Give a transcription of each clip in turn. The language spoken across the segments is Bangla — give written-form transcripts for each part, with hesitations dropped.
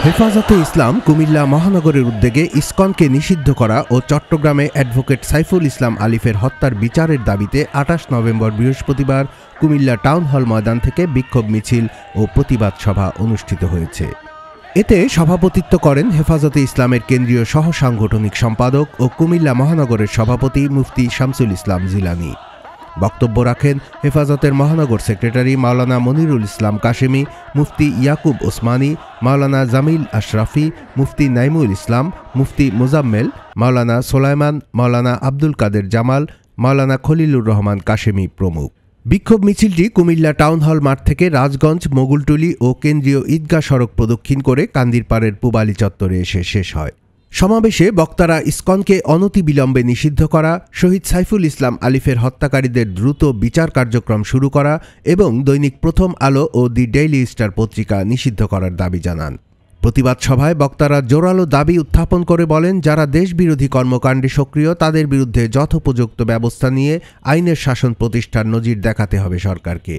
হেফাজতে ইসলাম কুমিল্লা মহানগরের উদ্যোগে ইসকনকে নিষিদ্ধ করা ও চট্টগ্রামে অ্যাডভোকেট সাইফুল ইসলাম আলিফের হত্যার বিচারের দাবিতে ২৮ নভেম্বর বৃহস্পতিবার কুমিল্লা টাউন হল ময়দান থেকে বিক্ষোভ মিছিল ও প্রতিবাদ সভা অনুষ্ঠিত হয়েছে। এতে সভাপতিত্ব করেন হেফাজতে ইসলামের কেন্দ্রীয় সহ সাংগঠনিক সম্পাদক ও কুমিল্লা মহানগরের সভাপতি মুফতি শামসুল ইসলাম জিলানী। বক্তব্য রাখেন হেফাজতের মহানগর সেক্রেটারি মাওলানা মনিরুল ইসলাম কাশেমি, মুফতি ইয়াকুব ওসমানী, মাওলানা জামিল আশরাফি, মুফতি নাইমুল ইসলাম, মুফতি মুজাম্মেল, মাওলানা সোলাইমান, মাওলানা আব্দুল কাদের জামাল, মাওলানা খলিলুর রহমান কাশেমি প্রমুখ। বিক্ষোভ মিছিলটি কুমিল্লা টাউন হল মাঠ থেকে রাজগঞ্জ, মোগুলটুলি ও কেন্দ্রীয় ঈদগাহ সড়ক প্রদক্ষিণ করে কান্দিরপাড়ের পূবালী চত্বরে এসে শেষ হয়। সমাবেশে বক্তারা ইসকনকে অনতিবিলম্বে নিষিদ্ধ করা, শহীদ সাইফুল ইসলাম আলিফের হত্যাকারীদের দ্রুত বিচার কার্যক্রম শুরু করা এবং দৈনিক প্রথম আলো ও দি ডেইলি স্টার পত্রিকা নিষিদ্ধ করার দাবি জানান। প্রতিবাদ সভায় বক্তারা জোরালো দাবি উত্থাপন করে বলেন, যারা দেশবিরোধী কর্মকাণ্ডে সক্রিয় তাদের বিরুদ্ধে যথোপযুক্ত ব্যবস্থা নিয়ে আইনের শাসন প্রতিষ্ঠার নজির দেখাতে হবে সরকারকে।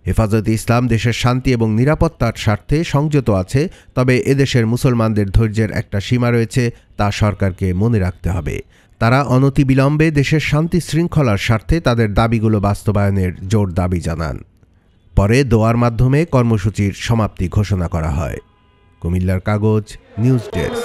হেফাজতে ইসলাম দেশের শান্তি এবং নিরাপত্তার স্বার্থে সংযত আছে, তবে এদেশের মুসলমানদের ধৈর্যের একটা সীমা রয়েছে, তা সরকারকে মনে রাখতে হবে। তারা অনতিবিলম্বে দেশের শান্তি শৃঙ্খলার স্বার্থে তাদের দাবিগুলো বাস্তবায়নের জোর দাবি জানান। পরে দোয়ার মাধ্যমে কর্মসূচির সমাপ্তি ঘোষণা করা হয়। কুমিল্লার কাগজ নিউজ ডেস্ক।